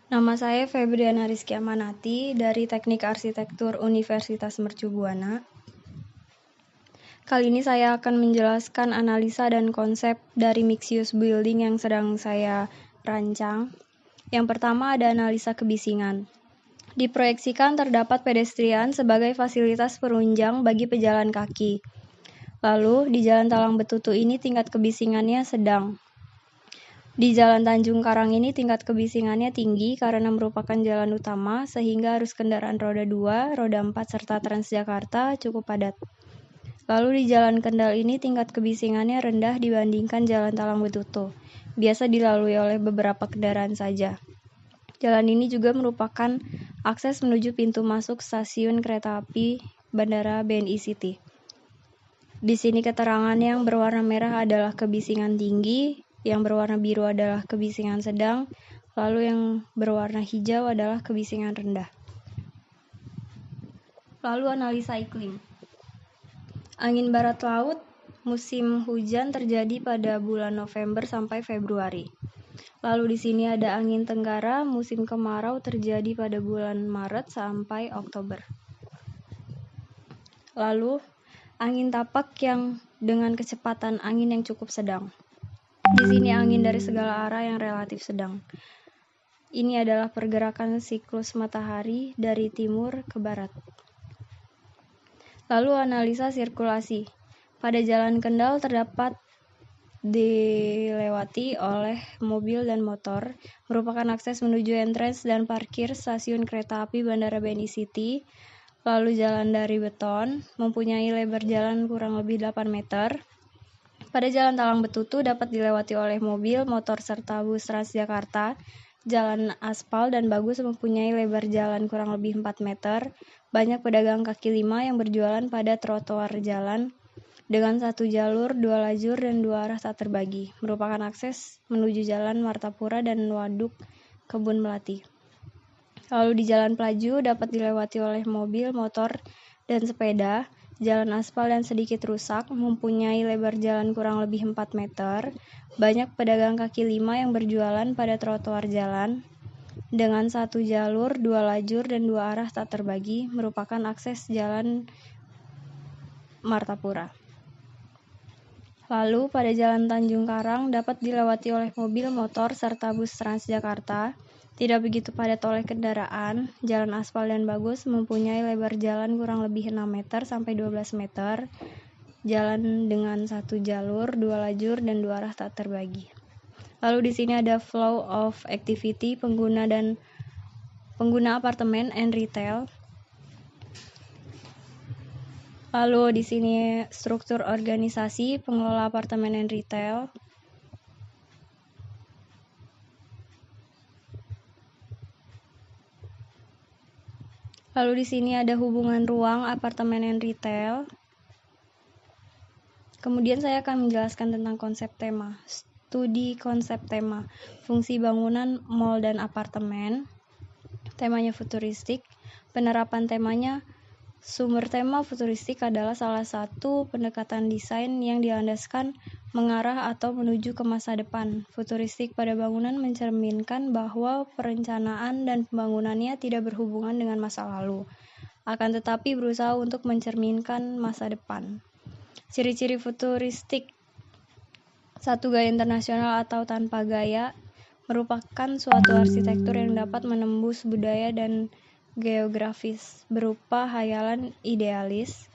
Nama saya Febriana Rizky Amanati dari Teknik Arsitektur Universitas Mercu Buana. Kali ini saya akan menjelaskan analisa dan konsep dari mixed-use building yang sedang saya rancang. Yang pertama ada analisa kebisingan. Diproyeksikan terdapat pedestrian sebagai fasilitas penunjang bagi pejalan kaki. Lalu, di Jalan Talang Betutu ini tingkat kebisingannya sedang. Di Jalan Tanjung Karang ini tingkat kebisingannya tinggi karena merupakan jalan utama sehingga arus kendaraan roda 2, roda 4, serta Transjakarta cukup padat. Lalu di Jalan Kendal ini tingkat kebisingannya rendah dibandingkan Jalan Talang Betutu. Biasa dilalui oleh beberapa kendaraan saja. Jalan ini juga merupakan akses menuju pintu masuk stasiun kereta api Bandara BNI City. Di sini keterangan yang berwarna merah adalah kebisingan tinggi, yang berwarna biru adalah kebisingan sedang, lalu yang berwarna hijau adalah kebisingan rendah. Lalu analisa iklim. Angin barat laut musim hujan terjadi pada bulan November sampai Februari. Lalu di sini ada angin tenggara musim kemarau terjadi pada bulan Maret sampai Oktober. Lalu angin tapak yang dengan kecepatan angin yang cukup sedang. Di sini angin dari segala arah yang relatif sedang. Ini adalah pergerakan siklus matahari dari timur ke barat. Lalu analisa sirkulasi. Pada Jalan Kendal terdapat dilewati oleh mobil dan motor, merupakan akses menuju entrance dan parkir stasiun kereta api Bandara BNI City. Lalu jalan dari beton, mempunyai lebar jalan kurang lebih 8 meter. Pada Jalan Talang Betutu dapat dilewati oleh mobil, motor, serta bus Transjakarta. Jalan aspal dan bagus mempunyai lebar jalan kurang lebih 4 meter. Banyak pedagang kaki lima yang berjualan pada trotoar jalan dengan 1 jalur, 2 lajur, dan 2 arah tak terbagi. Merupakan akses menuju Jalan Martapura dan Waduk Kebun Melati. Lalu di Jalan Pelaju dapat dilewati oleh mobil, motor, dan sepeda. Jalan aspal yang sedikit rusak, mempunyai lebar jalan kurang lebih 4 meter. Banyak pedagang kaki lima yang berjualan pada trotoar jalan dengan 1 jalur, 2 lajur, dan 2 arah tak terbagi, merupakan akses Jalan Martapura. Lalu pada Jalan Tanjung Karang dapat dilewati oleh mobil, motor, serta bus Transjakarta. Tidak begitu padat oleh kendaraan. Jalan aspal dan bagus mempunyai lebar jalan kurang lebih 6 meter sampai 12 meter. Jalan dengan 1 jalur, 2 lajur, dan 2 arah tak terbagi. Lalu di sini ada flow of activity pengguna apartemen and retail. Lalu di sini struktur organisasi pengelola apartemen dan retail. Lalu di sini ada hubungan ruang apartemen dan retail. Kemudian saya akan menjelaskan tentang konsep tema. Studi konsep tema, fungsi bangunan mall dan apartemen. Temanya futuristik. Penerapan temanya, sumber tema futuristik adalah salah satu pendekatan desain yang dilandaskan mengarah atau menuju ke masa depan. Futuristik pada bangunan mencerminkan bahwa perencanaan dan pembangunannya tidak berhubungan dengan masa lalu, akan tetapi berusaha untuk mencerminkan masa depan. Ciri-ciri futuristik: 1. Gaya internasional atau tanpa gaya, merupakan suatu arsitektur yang dapat menembus budaya dan geografis, berupa hayalan idealis.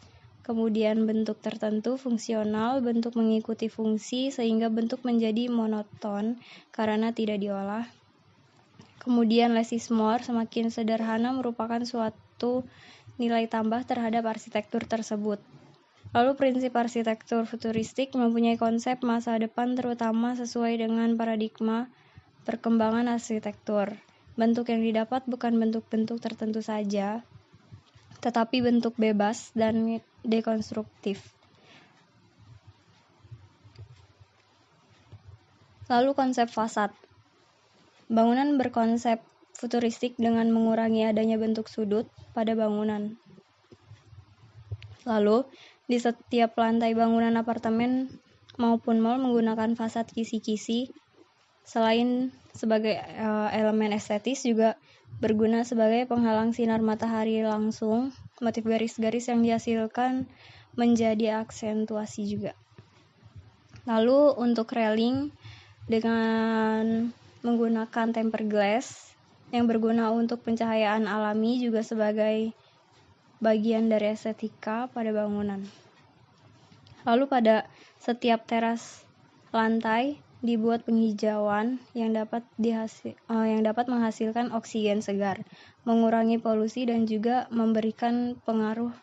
Kemudian bentuk tertentu, fungsional, bentuk mengikuti fungsi sehingga bentuk menjadi monoton karena tidak diolah. Kemudian less is more, semakin sederhana merupakan suatu nilai tambah terhadap arsitektur tersebut. Lalu prinsip arsitektur futuristik mempunyai konsep masa depan terutama sesuai dengan paradigma perkembangan arsitektur. Bentuk yang didapat bukan bentuk-bentuk tertentu saja, tetapi bentuk bebas dan dekonstruktif. Lalu konsep fasad. Bangunan berkonsep futuristik dengan mengurangi adanya bentuk sudut pada bangunan. Lalu, di setiap lantai bangunan apartemen maupun mall menggunakan fasad kisi-kisi. Selain sebagai elemen estetis, juga berguna sebagai penghalang sinar matahari langsung. Motif garis-garis yang dihasilkan menjadi aksentuasi juga. Lalu untuk railing dengan menggunakan tempered glass yang berguna untuk pencahayaan alami juga sebagai bagian dari estetika pada bangunan. Lalu pada setiap teras lantai dibuat penghijauan yang dapat menghasilkan oksigen segar, mengurangi polusi dan juga memberikan pengaruh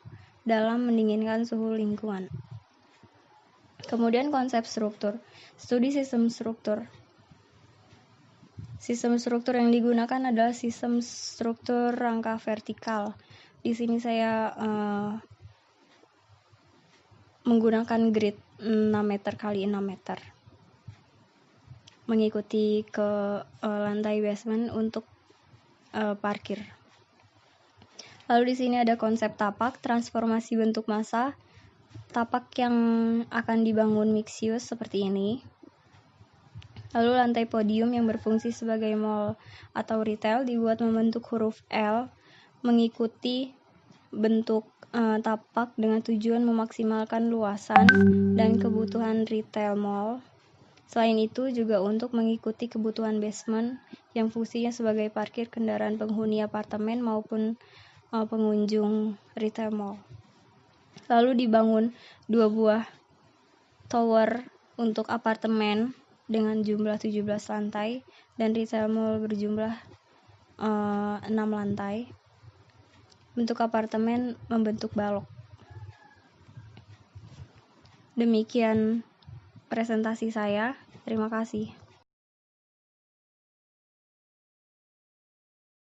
dalam mendinginkan suhu lingkungan. Kemudian konsep struktur. Studi sistem struktur. Sistem struktur yang digunakan adalah sistem struktur rangka vertikal. Di sini saya menggunakan grid 6 meter kali 6 meter. Mengikuti ke lantai basement untuk parkir. Lalu di sini ada konsep tapak, transformasi bentuk massa. Tapak yang akan dibangun mixed use seperti ini. Lalu lantai podium yang berfungsi sebagai mall atau retail dibuat membentuk huruf L, mengikuti bentuk tapak dengan tujuan memaksimalkan luasan dan kebutuhan retail mall. Selain itu juga untuk mengikuti kebutuhan basement yang fungsinya sebagai parkir kendaraan penghuni apartemen maupun pengunjung retail mall. Lalu dibangun 2 buah tower untuk apartemen dengan jumlah 17 lantai dan retail mall berjumlah 6 lantai. Bentuk apartemen membentuk balok. Demikian presentasi saya. Terima kasih.